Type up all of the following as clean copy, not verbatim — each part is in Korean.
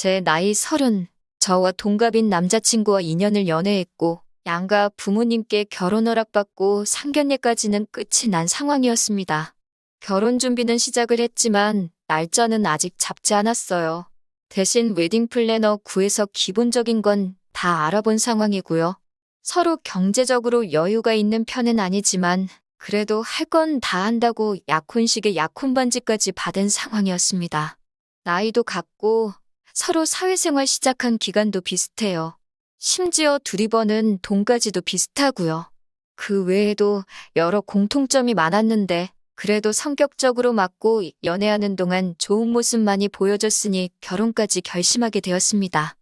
제 나이 30, 저와 동갑인 남자친구와 2년을 연애했고 양가 부모님께 결혼 허락받고 상견례까지는 끝이 난 상황이었습니다. 결혼 준비는 시작을 했지만 날짜는 아직 잡지 않았어요. 대신 웨딩 플래너 구해서 기본적인 건 다 알아본 상황이고요. 서로 경제적으로 여유가 있는 편은 아니지만 그래도 할 건 다 한다고 약혼식에 약혼 반지까지 받은 상황이었습니다. 나이도 같고 서로 사회생활 시작한 기간도 비슷해요. 심지어 둘이 버는 돈까지도 비슷하고요. 그 외에도 여러 공통점이 많았는데 그래도 성격적으로 맞고 연애하는 동안 좋은 모습만이 보여줬으니 결혼까지 결심하게 되었습니다.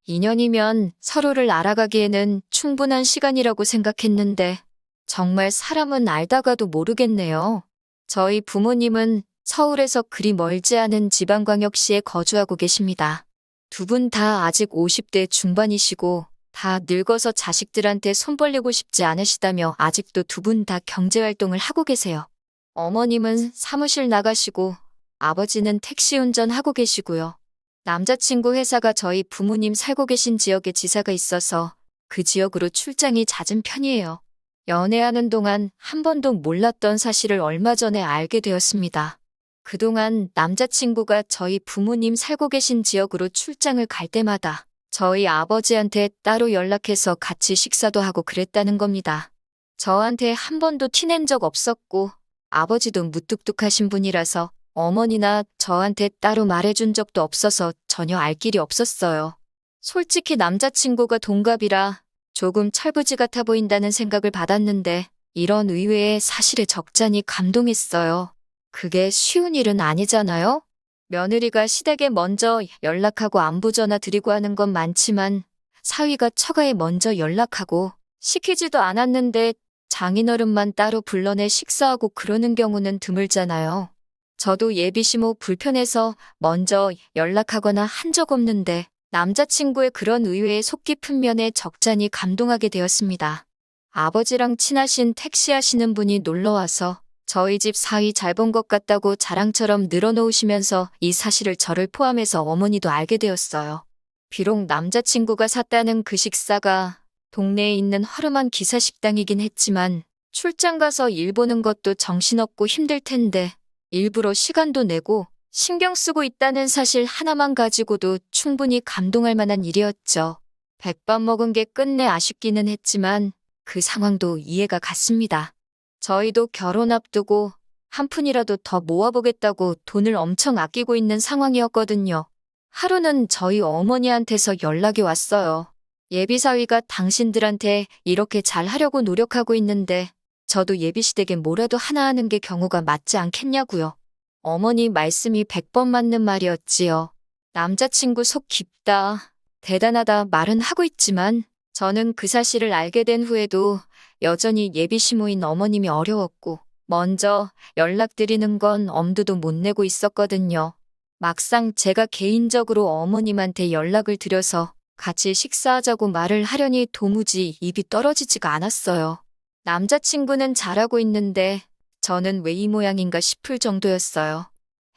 2년이면 서로를 알아가기에는 충분한 시간이라고 생각했는데 정말 사람은 알다가도 모르겠네요. 저희 부모님은 서울에서 그리 멀지 않은 지방광역시에 거주하고 계십니다. 두 분 다 아직 50대 중반이시고 다 늙어서 자식들한테 손 벌리고 싶지 않으시다며 아직도 두 분 다 경제활동을 하고 계세요. 어머님은 사무실 나가시고 아버지는 택시 운전하고 계시고요. 남자친구 회사가 저희 부모님 살고 계신 지역에 지사가 있어서 그 지역으로 출장이 잦은 편이에요. 연애하는 동안 한 번도 몰랐던 사실을 얼마 전에 알게 되었습니다. 그동안 남자친구가 저희 부모님 살고 계신 지역으로 출장을 갈 때마다 저희 아버지한테 따로 연락해서 같이 식사도 하고 그랬다는 겁니다. 저한테 한 번도 티낸 적 없었고 아버지도 무뚝뚝하신 분이라서 어머니나 저한테 따로 말해준 적도 없어서 전혀 알 길이 없었어요. 솔직히 남자친구가 동갑이라 조금 철부지 같아 보인다는 생각을 받았는데 이런 의외의 사실에 적잖이 감동했어요. 그게 쉬운 일은 아니잖아요? 며느리가 시댁에 먼저 연락하고 안부 전화 드리고 하는 건 많지만 사위가 처가에 먼저 연락하고 시키지도 않았는데 장인어른만 따로 불러내 식사하고 그러는 경우는 드물잖아요. 저도 예비시모 불편해서 먼저 연락하거나 한 적 없는데 남자친구의 그런 의외의 속 깊은 면에 적잖이 감동하게 되었습니다. 아버지랑 친하신 택시 하시는 분이 놀러와서 저희 집 사위 잘 본 것 같다고 자랑처럼 늘어놓으시면서 이 사실을 저를 포함해서 어머니도 알게 되었어요. 비록 남자친구가 샀다는 그 식사가 동네에 있는 허름한 기사식당이긴 했지만 출장 가서 일 보는 것도 정신없고 힘들 텐데 일부러 시간도 내고 신경 쓰고 있다는 사실 하나만 가지고도 충분히 감동할 만한 일이었죠. 백반 먹은 게 끝내 아쉽기는 했지만 그 상황도 이해가 갔습니다. 저희도 결혼 앞두고 한 푼이라도 더 모아보겠다고 돈을 엄청 아끼고 있는 상황이었거든요. 하루는 저희 어머니한테서 연락이 왔어요. 예비사위가 당신들한테 이렇게 잘 하려고 노력하고 있는데 저도 예비시댁에 뭐라도 하나 하는 게 경우가 맞지 않겠냐고요. 어머니 말씀이 100번 맞는 말이었지요. 남자친구 속 깊다, 대단하다 말은 하고 있지만 저는 그 사실을 알게 된 후에도 여전히 예비시모인 어머님이 어려웠고 먼저 연락드리는 건 엄두도 못 내고 있었거든요. 막상 제가 개인적으로 어머님한테 연락을 드려서 같이 식사하자고 말을 하려니 도무지 입이 떨어지지가 않았어요. 남자친구는 잘하고 있는데 저는 왜 이 모양인가 싶을 정도였어요.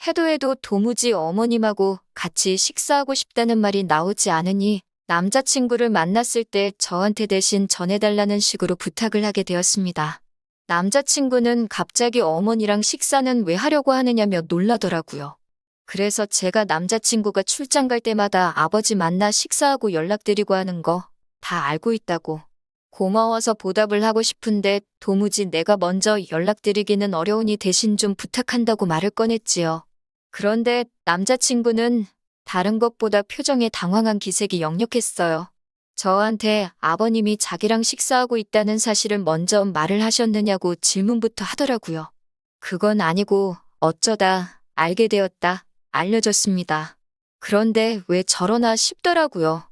해도 도무지 어머님하고 같이 식사하고 싶다는 말이 나오지 않으니 남자친구를 만났을 때 저한테 대신 전해달라는 식으로 부탁을 하게 되었습니다. 남자친구는 갑자기 어머니랑 식사는 왜 하려고 하느냐며 놀라더라고요. 그래서 제가 남자친구가 출장 갈 때마다 아버지 만나 식사하고 연락드리고 하는 거 다 알고 있다고. 고마워서 보답을 하고 싶은데 도무지 내가 먼저 연락드리기는 어려우니 대신 좀 부탁한다고 말을 꺼냈지요. 그런데 남자친구는 다른 것보다 표정에 당황한 기색이 역력했어요. 저한테 아버님이 자기랑 식사하고 있다는 사실을 먼저 말을 하셨느냐고 질문부터 하더라고요. 그건 아니고 어쩌다 알게 되었다 알려줬습니다. 그런데 왜 저러나 싶더라고요.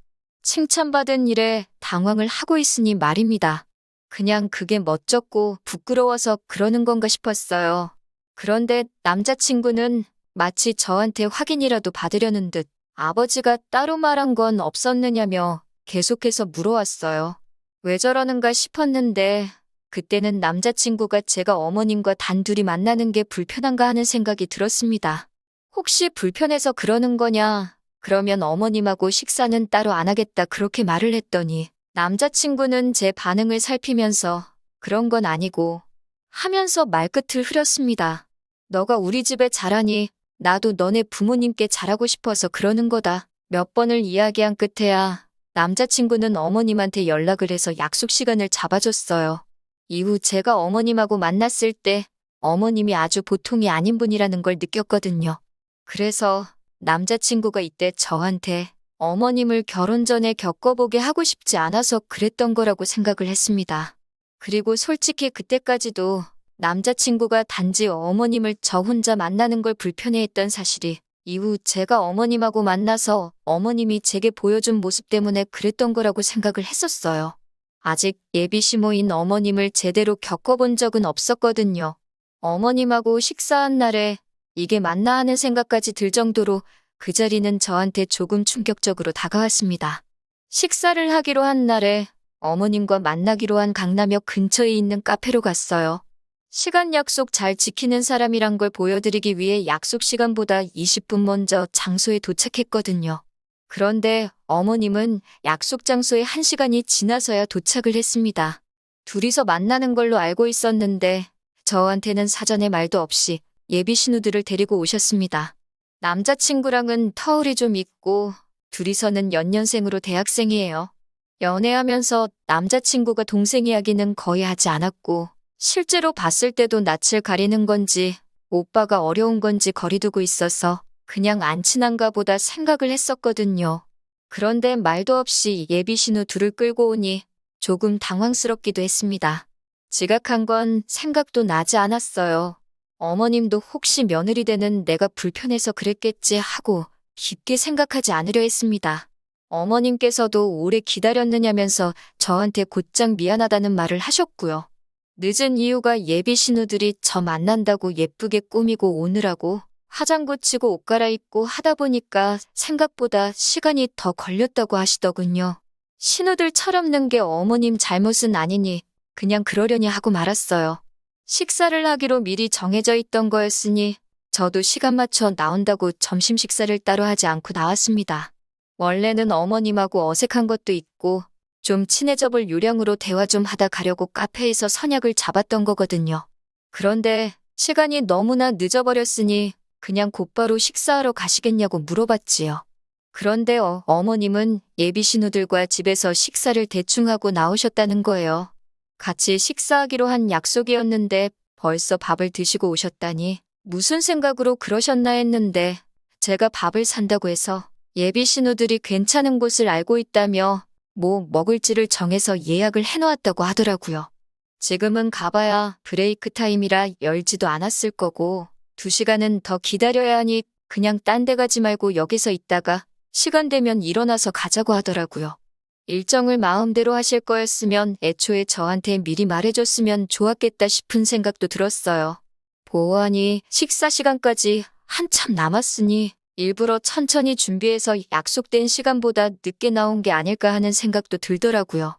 칭찬받은 일에 당황을 하고 있으니 말입니다. 그냥 그게 멋졌고 부끄러워서 그러는 건가 싶었어요. 그런데 남자친구는 마치 저한테 확인이라도 받으려는 듯 아버지가 따로 말한 건 없었느냐며 계속해서 물어왔어요. 왜 저러는가 싶었는데 그때는 남자친구가 제가 어머님과 단둘이 만나는 게 불편한가 하는 생각이 들었습니다. 혹시 불편해서 그러는 거냐 그러면 어머님하고 식사는 따로 안 하겠다 그렇게 말을 했더니 남자친구는 제 반응을 살피면서 그런 건 아니고 하면서 말끝을 흐렸습니다. 너가 우리 집에 잘하니 나도 너네 부모님께 잘하고 싶어서 그러는 거다. 몇 번을 이야기한 끝에야 남자친구는 어머님한테 연락을 해서 약속 시간을 잡아줬어요. 이후 제가 어머님하고 만났을 때 어머님이 아주 보통이 아닌 분이라는 걸 느꼈거든요. 그래서 남자친구가 이때 저한테 어머님을 결혼 전에 겪어보게 하고 싶지 않아서 그랬던 거라고 생각을 했습니다. 그리고 솔직히 그때까지도 남자친구가 단지 어머님을 저 혼자 만나는 걸 불편해했던 사실이 이후 제가 어머님하고 만나서 어머님이 제게 보여준 모습 때문에 그랬던 거라고 생각을 했었어요. 아직 예비 시모인 어머님을 제대로 겪어본 적은 없었거든요. 어머님하고 식사한 날에 이게 맞나 하는 생각까지 들 정도로 그 자리는 저한테 조금 충격적으로 다가왔습니다. 식사를 하기로 한 날에 어머님과 만나기로 한 강남역 근처에 있는 카페로 갔어요. 시간 약속 잘 지키는 사람이란 걸 보여드리기 위해 약속 시간보다 20분 먼저 장소에 도착했거든요. 그런데 어머님은 약속 장소에 1시간이 지나서야 도착을 했습니다. 둘이서 만나는 걸로 알고 있었는데 저한테는 사전에 말도 없이 예비 신우들을 데리고 오셨습니다. 남자친구랑은 터울이 좀 있고 둘이서는 연년생으로 대학생이에요. 연애하면서 남자친구가 동생 이야기는 거의 하지 않았고 실제로 봤을 때도 낯을 가리는 건지 오빠가 어려운 건지 거리두고 있어서 그냥 안 친한가 보다 생각을 했었거든요. 그런데 말도 없이 예비 신우 둘을 끌고 오니 조금 당황스럽기도 했습니다. 지각한 건 생각도 나지 않았어요. 어머님도 혹시 며느리 되는 내가 불편해서 그랬겠지 하고 깊게 생각하지 않으려 했습니다. 어머님께서도 오래 기다렸느냐면서 저한테 곧장 미안하다는 말을 하셨고요. 늦은 이유가 예비 신우들이 저 만난다고 예쁘게 꾸미고 오느라고 화장 고치고 옷 갈아입고 하다 보니까 생각보다 시간이 더 걸렸다고 하시더군요. 신우들 철없는 게 어머님 잘못은 아니니 그냥 그러려니 하고 말았어요. 식사를 하기로 미리 정해져 있던 거였으니 저도 시간 맞춰 나온다고 점심 식사를 따로 하지 않고 나왔습니다. 원래는 어머님하고 어색한 것도 있고 좀 친해져 볼 요량으로 대화 좀 하다 가려고 카페에서 선약을 잡았던 거거든요. 그런데 시간이 너무나 늦어버렸으니 그냥 곧바로 식사하러 가시겠냐고 물어봤지요. 그런데 어머님은 예비 신우들과 집에서 식사를 대충 하고 나오셨다는 거예요. 같이 식사하기로 한 약속이었는데 벌써 밥을 드시고 오셨다니 무슨 생각으로 그러셨나 했는데 제가 밥을 산다고 해서 예비 신우들이 괜찮은 곳을 알고 있다며 뭐 먹을지를 정해서 예약을 해놓았다고 하더라고요. 지금은 가봐야 브레이크 타임이라 열지도 않았을 거고 2시간은 더 기다려야 하니 그냥 딴 데 가지 말고 여기서 있다가 시간 되면 일어나서 가자고 하더라고요. 일정을 마음대로 하실 거였으면 애초에 저한테 미리 말해줬으면 좋았겠다 싶은 생각도 들었어요. 보아하니 식사 시간까지 한참 남았으니 일부러 천천히 준비해서 약속된 시간보다 늦게 나온 게 아닐까 하는 생각도 들더라고요.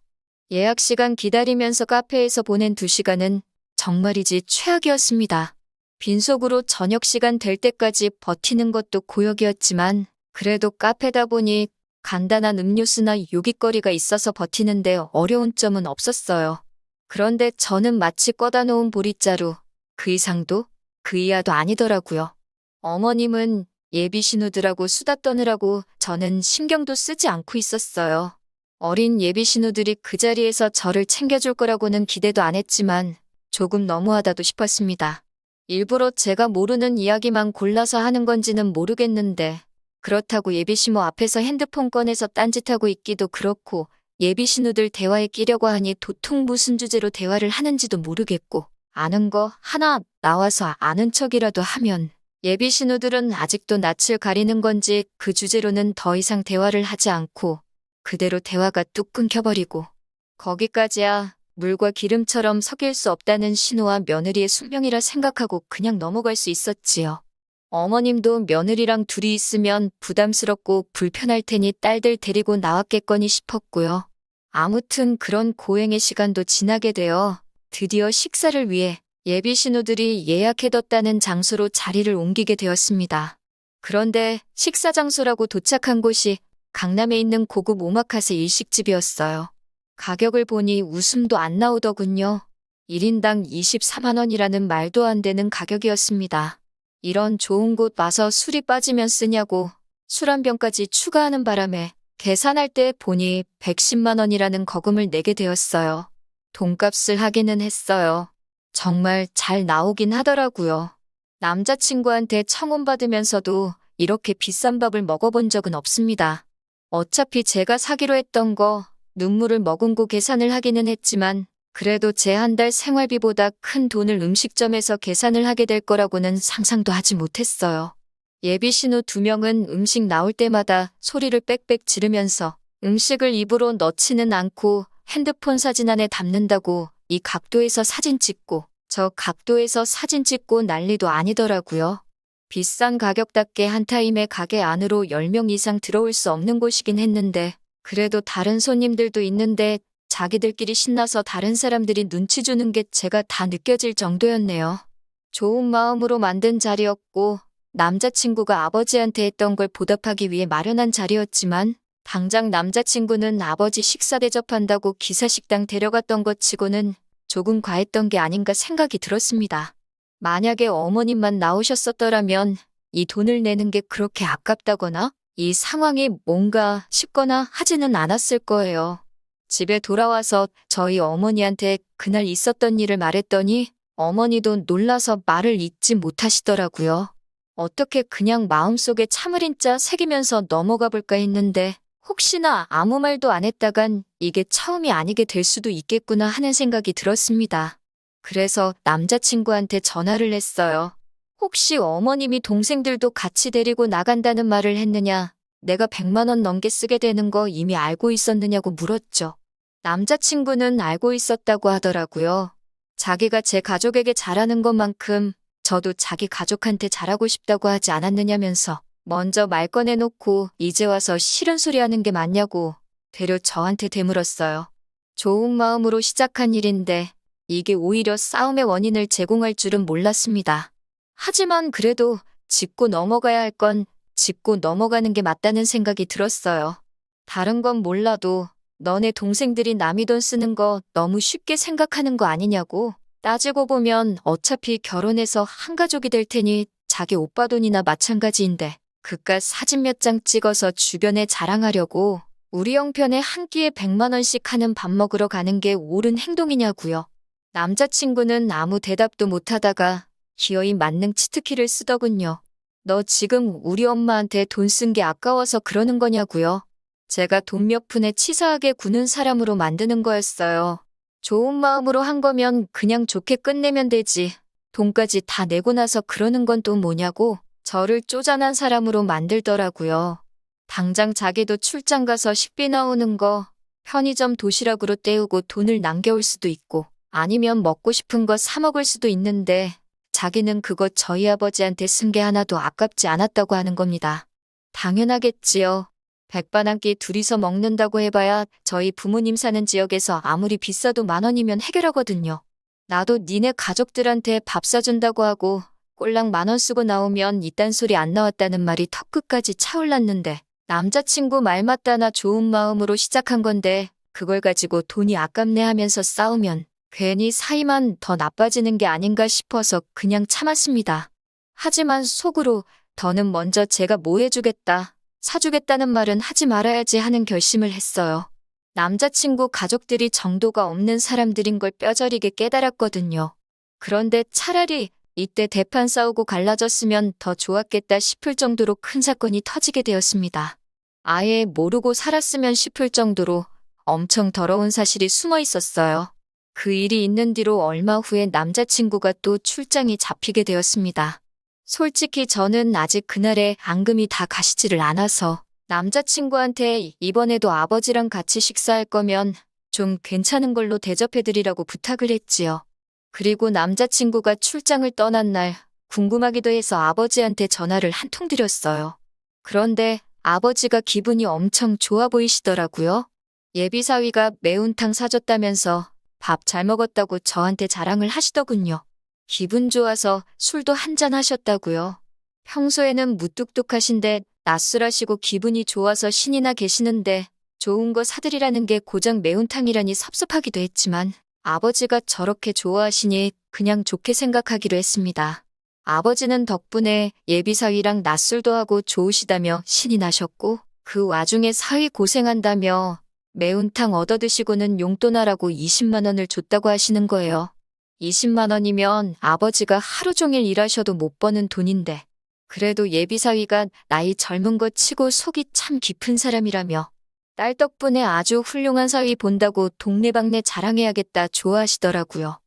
예약 시간 기다리면서 카페에서 보낸 2시간은 정말이지 최악이었습니다. 빈속으로 저녁 시간 될 때까지 버티는 것도 고역이었지만 그래도 카페다 보니 간단한 음료수나 요깃거리가 있어서 버티는데 어려운 점은 없었어요. 그런데 저는 마치 꺼다 놓은 보릿자루, 그 이상도 그 이하도 아니더라고요. 어머님은 예비 신우들하고 수다 떠느라고 저는 신경도 쓰지 않고 있었어요. 어린 예비 신우들이 그 자리에서 저를 챙겨줄 거라고는 기대도 안 했지만 조금 너무하다도 싶었습니다. 일부러 제가 모르는 이야기만 골라서 하는 건지는 모르겠는데 그렇다고 예비 시모 앞에서 핸드폰 꺼내서 딴짓하고 있기도 그렇고 예비 신우들 대화에 끼려고 하니 도통 무슨 주제로 대화를 하는지도 모르겠고 아는 거 하나 나와서 아는 척이라도 하면 예비 신우들은 아직도 낯을 가리는 건지 그 주제로는 더 이상 대화를 하지 않고 그대로 대화가 뚝 끊겨버리고 거기까지야 물과 기름처럼 섞일 수 없다는 신우와 며느리의 숙명이라 생각하고 그냥 넘어갈 수 있었지요. 어머님도 며느리랑 둘이 있으면 부담스럽고 불편할 테니 딸들 데리고 나왔겠거니 싶었고요. 아무튼 그런 고행의 시간도 지나게 되어 드디어 식사를 위해 예비 신우들이 예약해뒀다는 장소로 자리를 옮기게 되었습니다. 그런데 식사 장소라고 도착한 곳이 강남에 있는 고급 오마카세 일식집이었어요. 가격을 보니 웃음도 안 나오더군요. 1인당 24만 원이라는 말도 안 되는 가격이었습니다. 이런 좋은 곳 와서 술이 빠지면 쓰냐고 술 한 병까지 추가하는 바람에 계산할 때 보니 110만 원이라는 거금을 내게 되었어요. 돈값을 하기는 했어요. 정말 잘 나오긴 하더라고요. 남자친구한테 청혼받으면서도 이렇게 비싼 밥을 먹어본 적은 없습니다. 어차피 제가 사기로 했던 거 눈물을 머금고 계산을 하기는 했지만 그래도 제 한 달 생활비보다 큰 돈을 음식점에서 계산을 하게 될 거라고는 상상도 하지 못했어요. 예비 신우 2명은 음식 나올 때마다 소리를 빽빽 지르면서 음식을 입으로 넣지는 않고 핸드폰 사진 안에 담는다고 이 각도에서 사진 찍고 저 각도에서 사진 찍고 난리도 아니더라고요. 비싼 가격답게 한 타임에 가게 안으로 10명 이상 들어올 수 없는 곳이긴 했는데 그래도 다른 손님들도 있는데 자기들끼리 신나서 다른 사람들이 눈치 주는 게 제가 다 느껴질 정도였네요. 좋은 마음으로 만든 자리였고 남자친구가 아버지한테 했던 걸 보답하기 위해 마련한 자리였지만 당장 남자친구는 아버지 식사 대접한다고 기사식당 데려갔던 것 치고는 조금 과했던 게 아닌가 생각이 들었습니다. 만약에 어머님만 나오셨었더라면 이 돈을 내는 게 그렇게 아깝다거나 이 상황이 뭔가 싶거나 하지는 않았을 거예요. 집에 돌아와서 저희 어머니한테 그날 있었던 일을 말했더니 어머니도 놀라서 말을 잇지 못하시더라고요. 어떻게 그냥 마음속에 참을인자 새기면서 넘어가 볼까 했는데 혹시나 아무 말도 안 했다간 이게 처음이 아니게 될 수도 있겠구나 하는 생각이 들었습니다. 그래서 남자친구한테 전화를 했어요. 혹시 어머님이 동생들도 같이 데리고 나간다는 말을 했느냐? 내가 100만 원 넘게 쓰게 되는 거 이미 알고 있었느냐고 물었죠. 남자친구는 알고 있었다고 하더라고요. 자기가 제 가족에게 잘하는 것만큼 저도 자기 가족한테 잘하고 싶다고 하지 않았느냐면서 먼저 말 꺼내놓고 이제 와서 싫은 소리 하는 게 맞냐고 되려 저한테 되물었어요. 좋은 마음으로 시작한 일인데 이게 오히려 싸움의 원인을 제공할 줄은 몰랐습니다. 하지만 그래도 짚고 넘어가야 할 건 짚고 넘어가는 게 맞다는 생각이 들었어요. 다른 건 몰라도 너네 동생들이 남이 돈 쓰는 거 너무 쉽게 생각하는 거 아니냐고. 따지고 보면 어차피 결혼해서 한 가족이 될 테니 자기 오빠 돈이나 마찬가지인데 그깟 사진 몇 장 찍어서 주변에 자랑하려고 우리 형편에 한 끼에 100만 원씩 하는 밥 먹으러 가는 게 옳은 행동이냐고요. 남자친구는 아무 대답도 못하다가 기어이 만능 치트키를 쓰더군요. 너 지금 우리 엄마한테 돈 쓴 게 아까워서 그러는 거냐고요. 제가 돈 몇 푼에 치사하게 구는 사람으로 만드는 거였어요. 좋은 마음으로 한 거면 그냥 좋게 끝내면 되지. 돈까지 다 내고 나서 그러는 건 또 뭐냐고 저를 쪼잔한 사람으로 만들더라고요. 당장 자기도 출장 가서 식비 나오는 거 편의점 도시락으로 때우고 돈을 남겨올 수도 있고 아니면 먹고 싶은 거 사 먹을 수도 있는데 자기는 그거 저희 아버지한테 쓴 게 하나도 아깝지 않았다고 하는 겁니다. 당연하겠지요. 백반 한 끼 둘이서 먹는다고 해봐야 저희 부모님 사는 지역에서 아무리 비싸도 10,000원이면 해결하거든요. 나도 니네 가족들한테 밥 사준다고 하고 꼴랑 10,000원 쓰고 나오면 이딴 소리 안 나왔다는 말이 턱끝까지 차올랐는데 남자친구 말 맞다나 좋은 마음으로 시작한 건데 그걸 가지고 돈이 아깝네 하면서 싸우면 괜히 사이만 더 나빠지는 게 아닌가 싶어서 그냥 참았습니다. 하지만 속으로 더는 먼저 제가 뭐 해주겠다, 사주겠다는 말은 하지 말아야지 하는 결심을 했어요. 남자친구 가족들이 정도가 없는 사람들인 걸 뼈저리게 깨달았거든요. 그런데 차라리 이때 대판 싸우고 갈라졌으면 더 좋았겠다 싶을 정도로 큰 사건이 터지게 되었습니다. 아예 모르고 살았으면 싶을 정도로 엄청 더러운 사실이 숨어 있었어요. 그 일이 있는 뒤로 얼마 후에 남자친구가 또 출장이 잡히게 되었습니다. 솔직히 저는 아직 그날의 앙금이 다 가시지를 않아서 남자친구한테 이번에도 아버지랑 같이 식사할 거면 좀 괜찮은 걸로 대접해드리라고 부탁을 했지요. 그리고 남자친구가 출장을 떠난 날 궁금하기도 해서 아버지한테 전화를 한 통 드렸어요. 그런데 아버지가 기분이 엄청 좋아 보이시더라고요. 예비사위가 매운탕 사줬다면서 밥 잘 먹었다고 저한테 자랑을 하시더군요. 기분 좋아서 술도 한잔 하셨다고요. 평소에는 무뚝뚝하신데 낯설하시고 기분이 좋아서 신이 나 계시는데 좋은 거 사드리라는 게 고작 매운탕이라니 섭섭하기도 했지만 아버지가 저렇게 좋아하시니 그냥 좋게 생각하기로 했습니다. 아버지는 덕분에 예비 사위랑 낯술도 하고 좋으시다며 신이 나셨고 그 와중에 사위 고생한다며 매운탕 얻어드시고는 용돈하라고 20만 원을 줬다고 하시는 거예요. 20만 원이면 아버지가 하루 종일 일하셔도 못 버는 돈인데 그래도 예비 사위가 나이 젊은 것 치고 속이 참 깊은 사람이라며 딸 덕분에 아주 훌륭한 사위 본다고 동네방네 자랑해야겠다 좋아하시더라고요.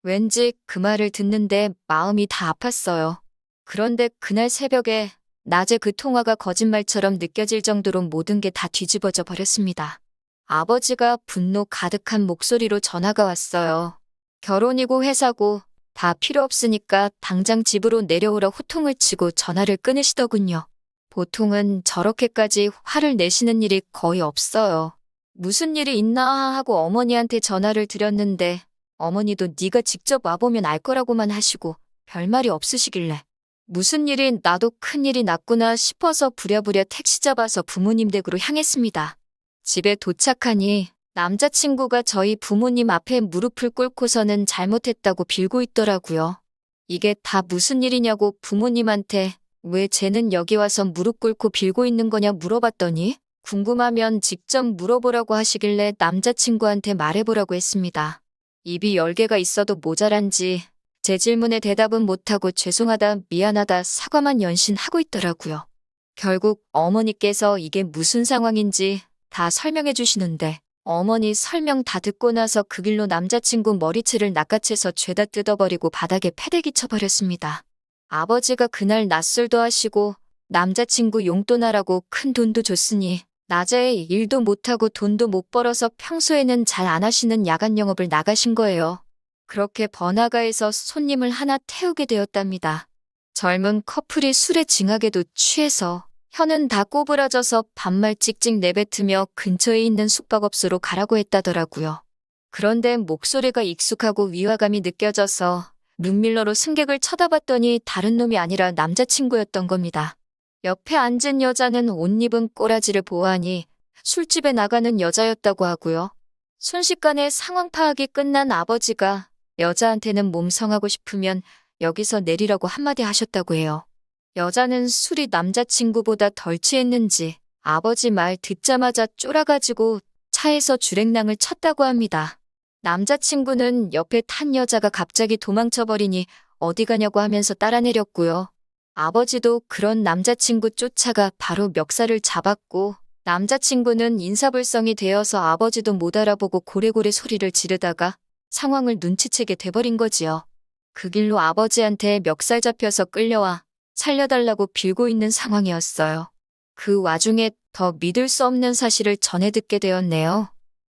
왠지 그 말을 듣는데 마음이 다 아팠어요. 그런데 그날 새벽에 낮에 그 통화가 거짓말처럼 느껴질 정도로 모든 게 다 뒤집어져 버렸습니다. 아버지가 분노 가득한 목소리로 전화가 왔어요. 결혼이고 회사고 다 필요 없으니까 당장 집으로 내려오라 호통을 치고 전화를 끊으시더군요. 보통은 저렇게까지 화를 내시는 일이 거의 없어요. 무슨 일이 있나 하고 어머니한테 전화를 드렸는데 어머니도 네가 직접 와보면 알 거라고만 하시고 별말이 없으시길래 무슨 일이 나도 큰일이 났구나 싶어서 부랴부랴 택시 잡아서 부모님 댁으로 향했습니다. 집에 도착하니 남자친구가 저희 부모님 앞에 무릎을 꿇고서는 잘못했다고 빌고 있더라고요. 이게 다 무슨 일이냐고 부모님한테 왜 쟤는 여기 와서 무릎 꿇고 빌고 있는 거냐 물어봤더니 궁금하면 직접 물어보라고 하시길래 남자친구한테 말해보라고 했습니다. 입이 10개가 있어도 모자란지 제 질문에 대답은 못하고 죄송하다, 미안하다, 사과만 연신하고 있더라고요. 결국 어머니께서 이게 무슨 상황인지 다 설명해 주시는데 어머니 설명 다 듣고 나서 그 길로 남자친구 머리채를 낚아채서 죄다 뜯어버리고 바닥에 패대기 쳐버렸습니다. 아버지가 그날 낯설도 하시고 남자친구 용돈하라고 큰 돈도 줬으니 낮에 일도 못하고 돈도 못 벌어서 평소에는 잘 안 하시는 야간 영업을 나가신 거예요. 그렇게 번화가에서 손님을 하나 태우게 되었답니다. 젊은 커플이 술에 징하게도 취해서 혀는 다 꼬부라져서 반말 찍찍 내뱉으며 근처에 있는 숙박업소로 가라고 했다더라고요. 그런데 목소리가 익숙하고 위화감이 느껴져서 룸밀러로 승객을 쳐다봤더니 다른 놈이 아니라 남자친구였던 겁니다. 옆에 앉은 여자는 옷 입은 꼬라지를 보아하니 술집에 나가는 여자였다고 하고요. 순식간에 상황 파악이 끝난 아버지가 여자한테는 몸성하고 싶으면 여기서 내리라고 한마디 하셨다고 해요. 여자는 술이 남자친구보다 덜 취했는지 아버지 말 듣자마자 쫄아가지고 차에서 주랭랑을 쳤다고 합니다. 남자친구는 옆에 탄 여자가 갑자기 도망쳐버리니 어디 가냐고 하면서 따라 내렸고요. 아버지도 그런 남자친구 쫓아가 바로 멱살을 잡았고 남자친구는 인사불성이 되어서 아버지도 못 알아보고 고래고래 소리를 지르다가 상황을 눈치채게 돼버린 거지요. 그 길로 아버지한테 멱살 잡혀서 끌려와 살려달라고 빌고 있는 상황이었어요. 그 와중에 더 믿을 수 없는 사실을 전해 듣게 되었네요.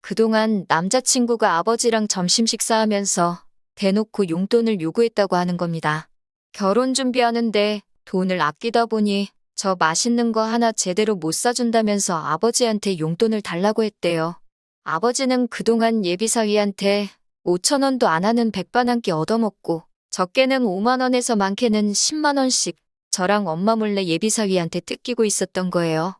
그동안 남자친구가 아버지랑 점심 식사하면서 대놓고 용돈을 요구했다고 하는 겁니다. 결혼 준비하는데 돈을 아끼다 보니 저 맛있는 거 하나 제대로 못 사준다면서 아버지한테 용돈을 달라고 했대요. 아버지는 그동안 예비사위한테 5천 원도 안 하는 백반 한 끼 얻어먹고 적게는 5만 원에서 많게는 10만 원씩 저랑 엄마 몰래 예비사위한테 뜯기고 있었던 거예요.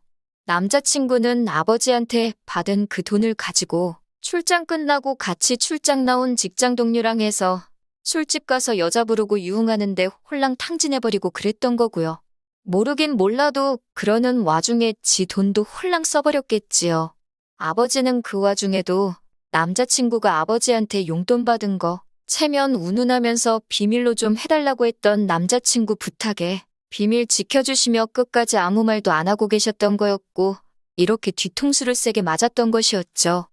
남자친구는 아버지한테 받은 그 돈을 가지고 출장 끝나고 같이 출장 나온 직장 동료랑 해서 술집 가서 여자 부르고 유흥하는데 홀랑 탕진해버리고 그랬던 거고요. 모르긴 몰라도 그러는 와중에 지 돈도 홀랑 써버렸겠지요. 아버지는 그 와중에도 남자친구가 아버지한테 용돈 받은 거 체면 운운하면서 비밀로 좀 해달라고 했던 남자친구 부탁에 비밀 지켜주시며 끝까지 아무 말도 안 하고 계셨던 거였고 이렇게 뒤통수를 세게 맞았던 것이었죠.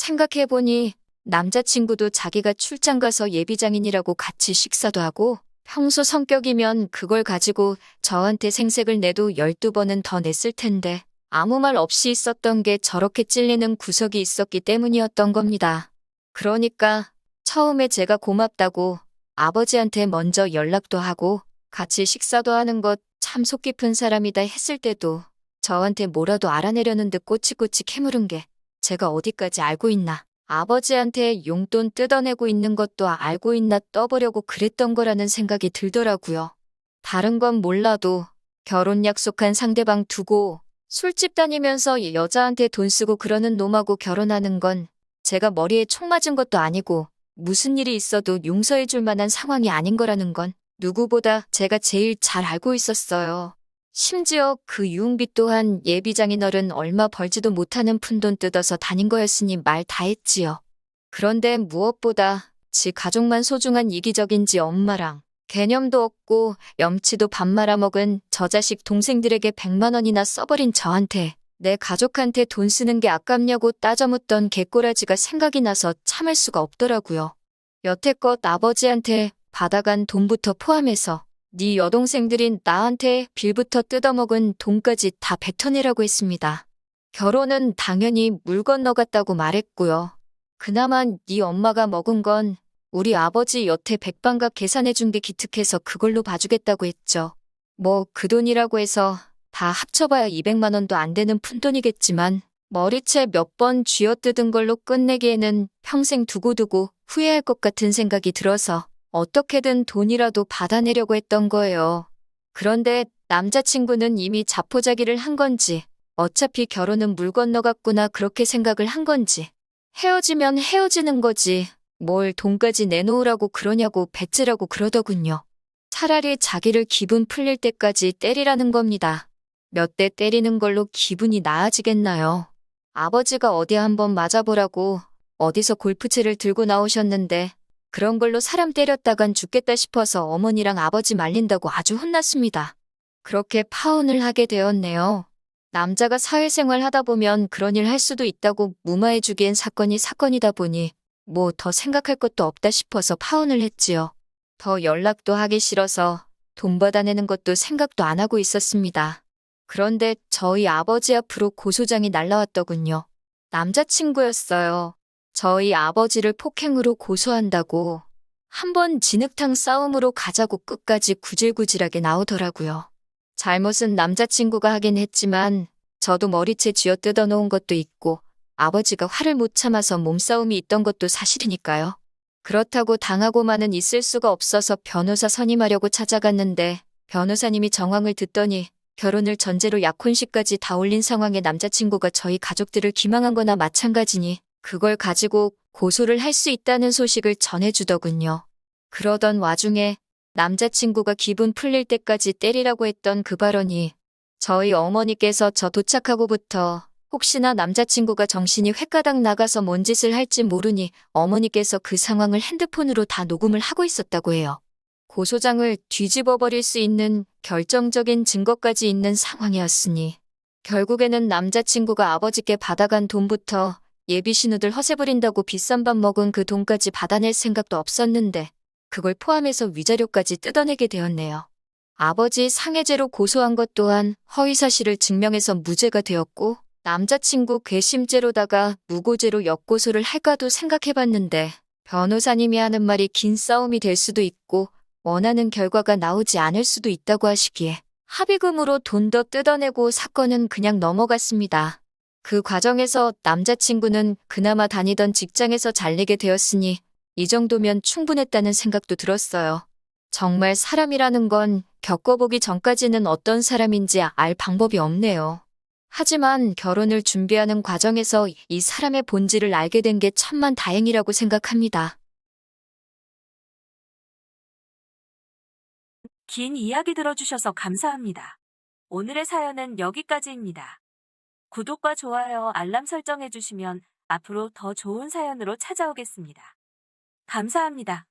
생각해보니 남자친구도 자기가 출장 가서 예비장인이라고 같이 식사도 하고 평소 성격이면 그걸 가지고 저한테 생색을 내도 12번은 더 냈을 텐데 아무 말 없이 있었던 게 저렇게 찔리는 구석이 있었기 때문이었던 겁니다. 그러니까 처음에 제가 고맙다고 아버지한테 먼저 연락도 하고 같이 식사도 하는 것 참 속 깊은 사람이다 했을 때도 저한테 뭐라도 알아내려는 듯 꼬치꼬치 캐물은 게 제가 어디까지 알고 있나. 아버지한테 용돈 뜯어내고 있는 것도 알고 있나 떠보려고 그랬던 거라는 생각이 들더라고요. 다른 건 몰라도 결혼 약속한 상대방 두고 술집 다니면서 여자한테 돈 쓰고 그러는 놈하고 결혼하는 건 제가 머리에 총 맞은 것도 아니고 무슨 일이 있어도 용서해 줄 만한 상황이 아닌 거라는 건 누구보다 제가 제일 잘 알고 있었어요. 심지어 그 유흥비 또한 예비장인어른 얼마 벌지도 못하는 푼돈 뜯어서 다닌 거였으니 말 다 했지요. 그런데 무엇보다 지 가족만 소중한 이기적인 지 엄마랑 개념도 없고 염치도 밥 말아먹은 저 자식 동생들에게 100만 원이나 써버린 저한테 내 가족한테 돈 쓰는 게 아깝냐고 따져묻던 개꼬라지가 생각이 나서 참을 수가 없더라고요. 여태껏 아버지한테 받아간 돈부터 포함해서 네 여동생들인 나한테 빌부터 뜯어먹은 돈까지 다 뱉어내라고 했습니다. 결혼은 당연히 물 건너갔다고 말했고요. 그나마 네 엄마가 먹은 건 우리 아버지 여태 백반값 계산해준 게 기특해서 그걸로 봐주겠다고 했죠. 뭐 그 돈이라고 해서 다 합쳐봐야 200만 원도 안 되는 푼돈이겠지만 머리채 몇 번 쥐어뜯은 걸로 끝내기에는 평생 두고두고 후회할 것 같은 생각이 들어서 어떻게든 돈이라도 받아내려고 했던 거예요. 그런데 남자친구는 이미 자포자기를 한 건지 어차피 결혼은 물 건너갔구나 그렇게 생각을 한 건지 헤어지면 헤어지는 거지 뭘 돈까지 내놓으라고 그러냐고 배째라고 그러더군요. 차라리 자기를 기분 풀릴 때까지 때리라는 겁니다. 몇 대 때리는 걸로 기분이 나아지겠나요? 아버지가 어디 한번 맞아보라고 어디서 골프채를 들고 나오셨는데 그런 걸로 사람 때렸다간 죽겠다 싶어서 어머니랑 아버지 말린다고 아주 혼났습니다. 그렇게 파혼을 하게 되었네요. 남자가 사회생활 하다 보면 그런 일 할 수도 있다고 무마해주기엔 사건이 사건이다 보니 뭐 더 생각할 것도 없다 싶어서 파혼을 했지요. 더 연락도 하기 싫어서 돈 받아내는 것도 생각도 안 하고 있었습니다. 그런데 저희 아버지 앞으로 고소장이 날라왔더군요. 남자친구였어요. 저희 아버지를 폭행으로 고소한다고. 한번 진흙탕 싸움으로 가자고 끝까지 구질구질하게 나오더라고요. 잘못은 남자친구가 하긴 했지만 저도 머리채 쥐어 뜯어 놓은 것도 있고 아버지가 화를 못 참아서 몸싸움이 있던 것도 사실이니까요. 그렇다고 당하고만은 있을 수가 없어서 변호사 선임하려고 찾아갔는데 변호사님이 정황을 듣더니 결혼을 전제로 약혼식까지 다 올린 상황에 남자친구가 저희 가족들을 기망한 거나 마찬가지니 그걸 가지고 고소를 할 수 있다는 소식을 전해주더군요. 그러던 와중에 남자친구가 기분 풀릴 때까지 때리라고 했던 그 발언이 저희 어머니께서 저 도착하고부터 혹시나 남자친구가 정신이 횟가닥 나가서 뭔 짓을 할지 모르니 어머니께서 그 상황을 핸드폰으로 다 녹음을 하고 있었다고 해요. 고소장을 뒤집어 버릴 수 있는 결정적인 증거까지 있는 상황이었으니 결국에는 남자친구가 아버지께 받아간 돈부터 예비 신우들 허세 부린다고 비싼 밥 먹은 그 돈까지 받아낼 생각도 없었는데 그걸 포함해서 위자료까지 뜯어내게 되었네요. 아버지 상해죄로 고소한 것 또한 허위사실을 증명해서 무죄가 되었고 남자친구 괘씸죄로다가 무고죄로 역고소를 할까도 생각해봤는데 변호사님이 하는 말이 긴 싸움이 될 수도 있고 원하는 결과가 나오지 않을 수도 있다고 하시기에 합의금으로 돈 더 뜯어내고 사건은 그냥 넘어갔습니다. 그 과정에서 남자친구는 그나마 다니던 직장에서 잘리게 되었으니 이 정도면 충분했다는 생각도 들었어요. 정말 사람이라는 건 겪어보기 전까지는 어떤 사람인지 알 방법이 없네요. 하지만 결혼을 준비하는 과정에서 이 사람의 본질을 알게 된 게 천만 다행이라고 생각합니다. 긴 이야기 들어주셔서 감사합니다. 오늘의 사연은 여기까지입니다. 구독과 좋아요, 알람 설정해주시면 앞으로 더 좋은 사연으로 찾아오겠습니다. 감사합니다.